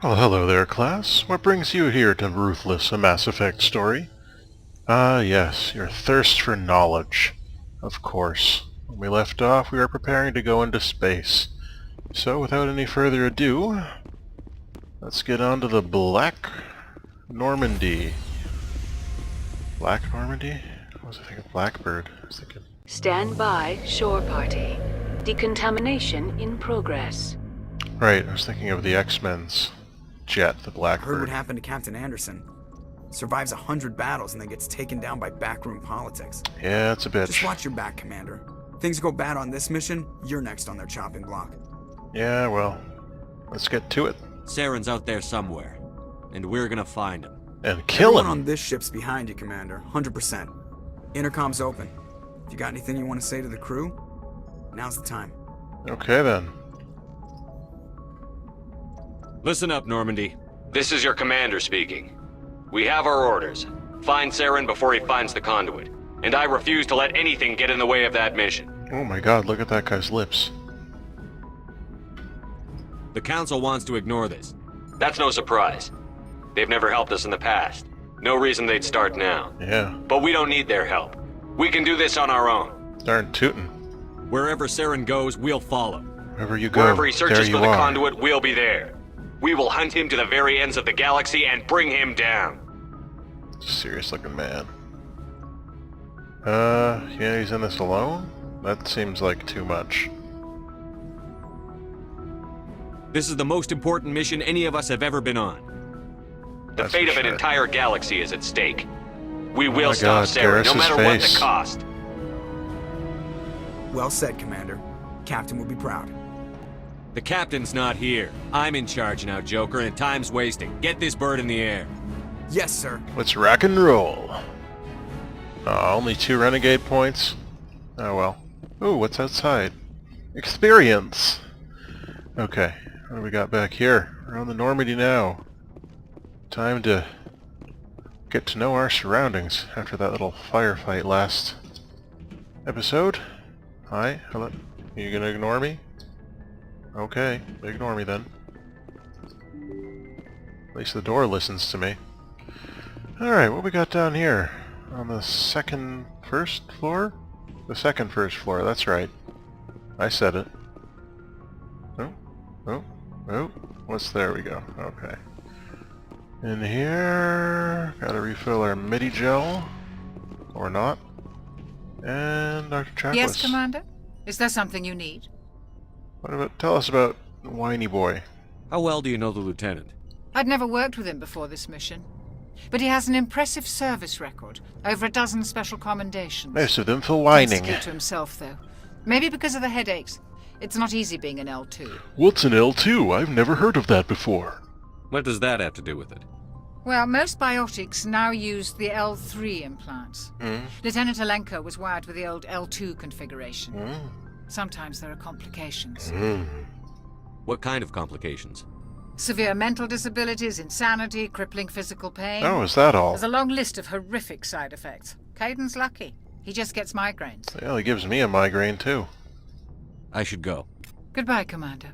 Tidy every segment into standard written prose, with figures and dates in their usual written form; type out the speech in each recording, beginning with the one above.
Well, hello there, class. What brings you here to Ruthless, a Mass Effect story? Ah, yes, your thirst for knowledge. Of course. When we left off, we were preparing to go into space. So, without any further ado, let's get on to the Black Normandy. Black Normandy? What was I thinking? Blackbird. I was thinking... Stand by, shore party. Decontamination in progress. Right, I was thinking of the X-Men's jet, the Blackbird. Heard what happened to Captain Anderson. Survives 100 battles and then gets taken down by backroom politics. Yeah, it's a bitch. Just watch your back, Commander. Things go bad on this mission, you're next on their chopping block. Yeah, well, let's get to it. Saren's out there somewhere, and we're gonna find him. And kill Everyone him! on this ship's behind you, Commander. 100%. Intercom's open. If you got anything you want to say to the crew, now's the time. Okay, then. Listen up, Normandy. This is your commander speaking. We have our orders. Find Saren before he finds the conduit. And I refuse to let anything get in the way of that mission. Oh my god, look at that guy's lips. The Council wants to ignore this. That's no surprise. They've never helped us in the past. No reason they'd start now. Yeah. But we don't need their help. We can do this on our own. Darn tootin'. Wherever Saren goes, we'll follow. Wherever you go, Wherever he there searches you for the are. conduit, we'll be there. We will hunt him to the very ends of the galaxy and bring him down. Serious looking man. Yeah, he's in this alone? That seems like too much. This is the most important mission any of us have ever been on. The That's fate for of an sure. entire galaxy is at stake. We Oh will my stop God, Saren, no Garrus's matter what face. the cost. Well said, Commander. Captain will be proud. The captain's not here. I'm in charge now, Joker, and time's wasting. Get this bird in the air. Yes, sir. Let's rock and roll. Only 2 renegade points? Oh well. Ooh, what's outside? Experience! Okay, what do we got back here? We're on the Normandy now. Time to get to know our surroundings after that little firefight last episode. Hi, hello. Are you gonna ignore me? Okay, ignore me then. At least the door listens to me. Alright, what we got down here? On the first floor? The first floor, that's right. I said it. Oh, what's there we go, okay. In here, gotta refill our MIDI gel. Or not. And Dr. Chakwas. Yes, Commander? Is there something you need? Tell us about Whiny Boy. How well do you know the lieutenant? I'd never worked with him before this mission. But he has an impressive service record. Over a dozen special commendations. Most of them for Tends whining. to keep to himself, though. Maybe because of the headaches. It's not easy being an L2. What's an L2? I've never heard of that before. What does that have to do with it? Well, most biotics now use the L3 implants. Lieutenant Alenko was wired with the old L2 configuration. Sometimes there are complications. What kind of complications? Severe mental disabilities, insanity, crippling physical pain. Oh, is that all? There's a long list of horrific side effects. Caden's lucky. He just gets migraines. Well, he gives me a migraine too. I should go. Goodbye, Commander.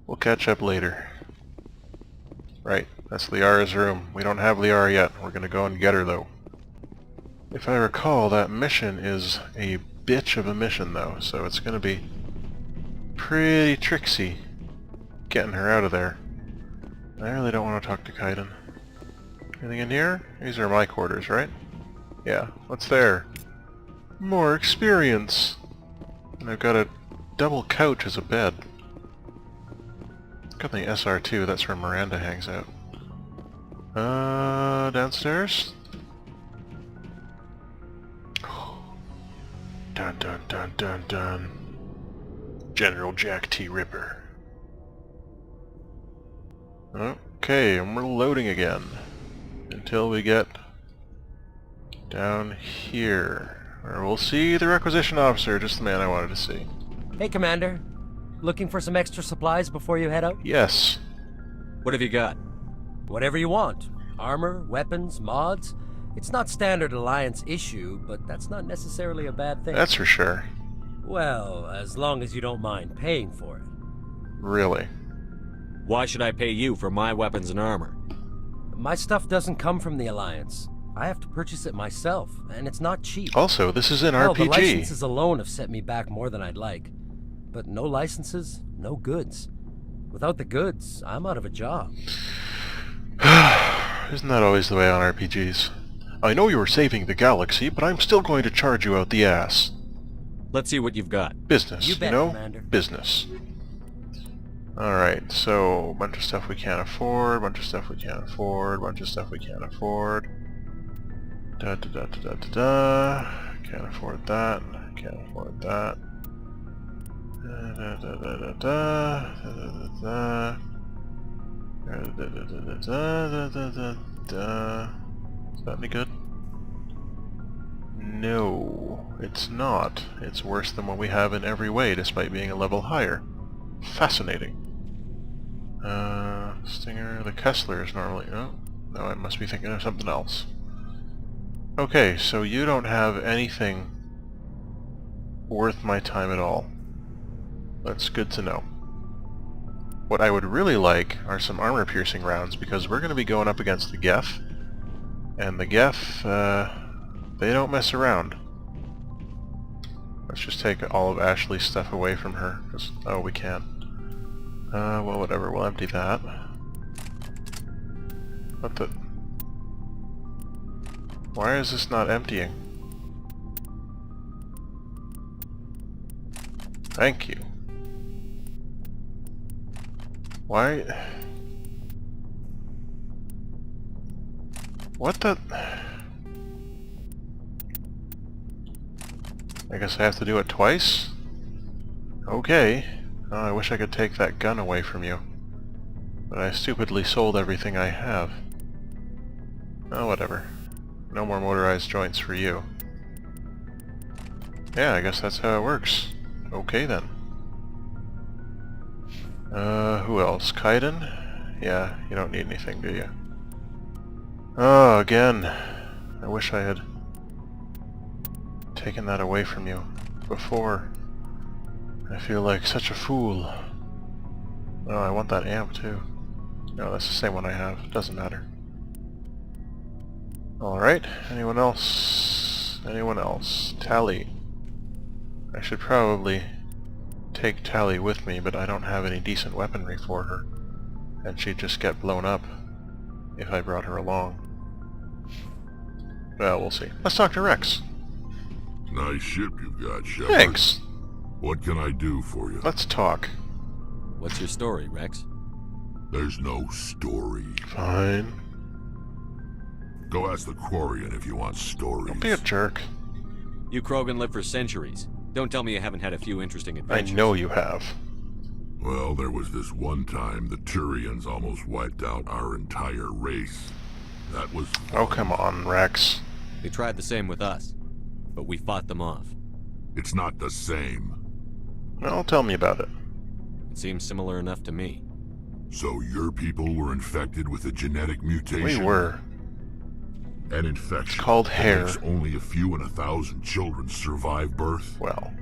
We'll catch up later. Right, that's Liara's room. We don't have Liara yet. We're gonna go and get her, though. If I recall, that mission is a bitch of a mission, though, so it's gonna be pretty tricksy getting her out of there. I really don't want to talk to Kaiden. Anything in here? These are my quarters, right? Yeah. What's there? More experience! And I've got a double couch as a bed. Got the SR2, that's where Miranda hangs out. Downstairs? Dun dun dun dun dun. General Jack T. Ripper. Okay, and we're loading again. Until we get down here. Where we'll see the requisition officer, just the man I wanted to see. Hey, Commander. Looking for some extra supplies before you head out? Yes. What have you got? Whatever you want. Armor, weapons, mods. It's not standard Alliance issue, but that's not necessarily a bad thing. That's for sure. Well, as long as you don't mind paying for it. Really? Why should I pay you for my weapons and armor? My stuff doesn't come from the Alliance. I have to purchase it myself, and it's not cheap. Also, this is an Hell, the RPG. licenses alone have set me back more than I'd like. But no licenses, no goods. Without the goods, I'm out of a job. Isn't that always the way on RPGs? I know you were saving the galaxy, but I'm still going to charge you out the ass. Let's see what you've got. Business, You bet, know? Commander. Business. Alright, so, a bunch of stuff we can't afford, bunch of stuff we can't afford, bunch of stuff we can't afford. Da da da da da da da. Can't afford that, can't afford that. Da da da da da da da da da da da da da da. Is that any good? No, it's not. It's worse than what we have in every way, despite being a level higher. Fascinating. Stinger, the Kessler is normally... Oh, no, I must be thinking of something else. Okay, so you don't have anything worth my time at all. That's good to know. What I would really like are some armor-piercing rounds, because we're going to be going up against the Geth, and the Geth, they don't mess around. Let's just take all of Ashley's stuff away from her, 'cause, oh, we can. Well, whatever, we'll empty that. What the... Why is this not emptying? Thank you. Why... What the... I guess I have to do it twice? Okay. Oh, I wish I could take that gun away from you. But I stupidly sold everything I have. Oh, whatever. No more motorized joints for you. Yeah, I guess that's how it works. Okay then. Who else? Kaiden? Yeah, you don't need anything, do you? Oh, again. I wish I had taken that away from you before. I feel like such a fool. Oh, I want that amp too. No, that's the same one I have. Doesn't matter. Alright, anyone else? Anyone else? Tally. I should probably take Tally with me, but I don't have any decent weaponry for her. And she'd just get blown up if I brought her along. Well, we'll see. Let's talk to Wrex. Nice ship you've got, Shepard. Thanks. What can I do for you? Let's talk. What's your story, Wrex? There's no story. Fine. Go ask the Quarian if you want stories. Don't be a jerk. You Krogan live for centuries. Don't tell me you haven't had a few interesting I adventures. know you have. Well, there was this one time the Turians almost wiped out our entire race. That was fun. Oh, come on, Wrex. They tried the same with us, but we fought them off. It's not the same. Well, tell me about it. It seems similar enough to me. So your people were infected with a genetic mutation? We were. An infection. It's called that hair. makes only a few in 1,000 children survive birth? Well.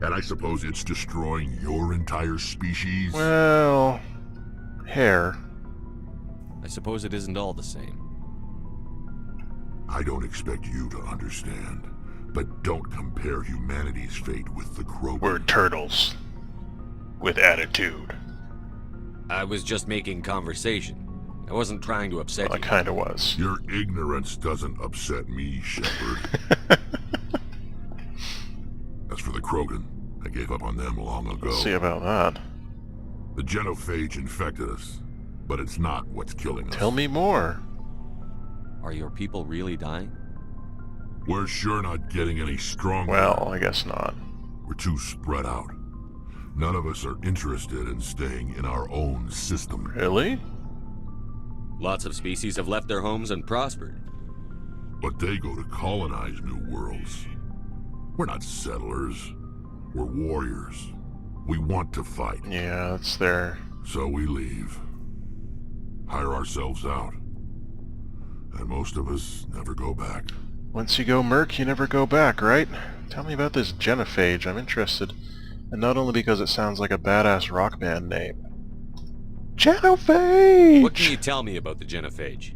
And I suppose it's destroying your entire species? Well... hair. I suppose it isn't all the same. I don't expect you to understand, but don't compare humanity's fate with the Krogan. We're turtles. With attitude. I was just making conversation. I wasn't trying to upset Well, you. it kinda was. Your ignorance doesn't upset me, Shepard. As for the Krogan, I gave up on them long ago. Let's see about that. The genophage infected us, but it's not what's killing us. Tell me more. Are your people really dying? We're sure not getting any stronger. Well, I guess not. We're too spread out. None of us are interested in staying in our own system. Really? Lots of species have left their homes and prospered. But they go to colonize new worlds. We're not settlers. We're warriors. We want to fight. Yeah, that's their... So we leave. Hire ourselves out. And most of us never go back. Once you go merc, you never go back, right? Tell me about this genophage. I'm interested. And not only because it sounds like a badass rock band name. Genophage! What can you tell me about the genophage?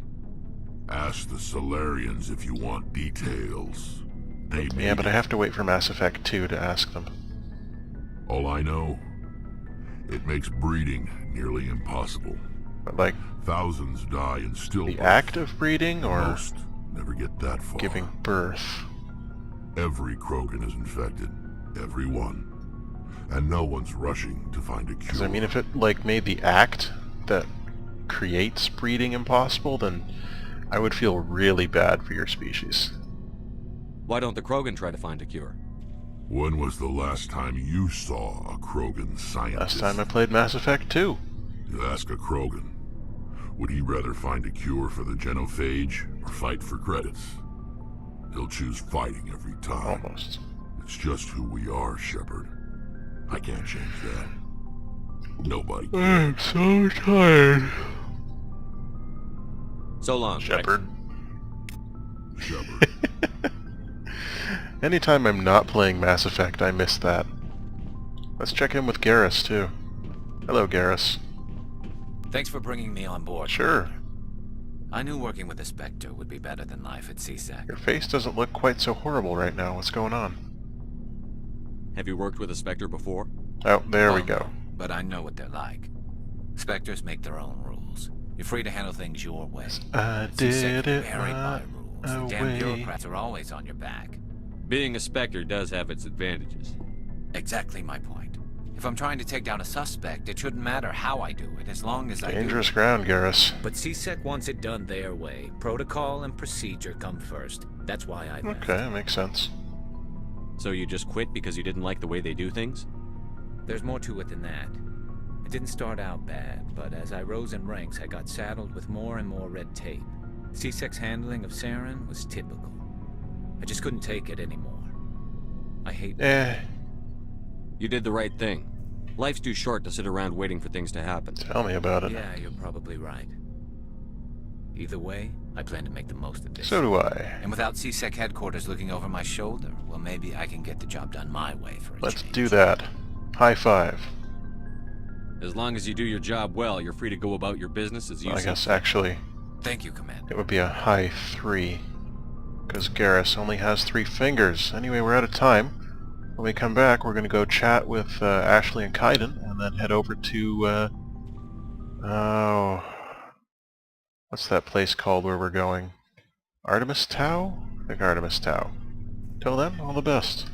Ask the Solarians if you want details. They Yeah, made but I it. have to wait for Mass Effect 2 to ask them. All I know, it makes breeding nearly impossible. But, like, Thousands die in stillbirth. the act of breeding, or Most never get that far. giving birth? Every Krogan is infected. Every one. And no one's rushing to find a cure. Because, I mean, if it, like, made the act that creates breeding impossible, then I would feel really bad for your species. Why don't the Krogan try to find a cure? When was the last time you saw a Krogan scientist? Last time I played Mass Effect 2. You ask a Krogan. Would he rather find a cure for the genophage or fight for credits? He'll choose fighting every time. Almost. It's just who we are, Shepard. I can't change that. Nobody can. I'm so tired. So long, Shepard. Shepard. Anytime I'm not playing Mass Effect, I miss that. Let's check in with Garrus, too. Hello, Garrus. Thanks for bringing me on board. Sure. I knew working with a Spectre would be better than life at CSEC. Your face doesn't look quite so horrible right now. What's going on? Have you worked with a Spectre before? Oh, there we Oh, go. no, but I know what they're like. Spectres make their own rules. You're free to handle things your way. I CSEC did is it buried by my rules. The damn way. bureaucrats are always on your back. Being a Spectre does have its advantages. Exactly my point. If I'm trying to take down a suspect, it shouldn't matter how I do it, as long as I do Dangerous it. ground, Garrus. But CSEC wants it done their way. Protocol and procedure come first. That's why I left. Okay, that makes sense. So you just quit because you didn't like the way they do things? There's more to it than that. It didn't start out bad, but as I rose in ranks, I got saddled with more and more red tape. CSEC's handling of Saren was typical. I just couldn't take it anymore. I hate You did the right thing. Life's too short to sit around waiting for things to happen. Tell me about it. Yeah, you're probably right. Either way, I plan to make the most of this. So do I. And without CSEC headquarters looking over my shoulder, well, maybe I can get the job done my way for a Let's change. do that. High five. As long as you do your job well, you're free to go about your business as you I see guess fit. actually Thank you, Commander. it would be a high 3. Because Garrus only has 3 fingers. Anyway, we're out of time. When we come back, we're going to go chat with Ashley and Kaiden, and then head over to, oh, what's that place called where we're going? Artemis Tau? I think Artemis Tau. Till then, all the best.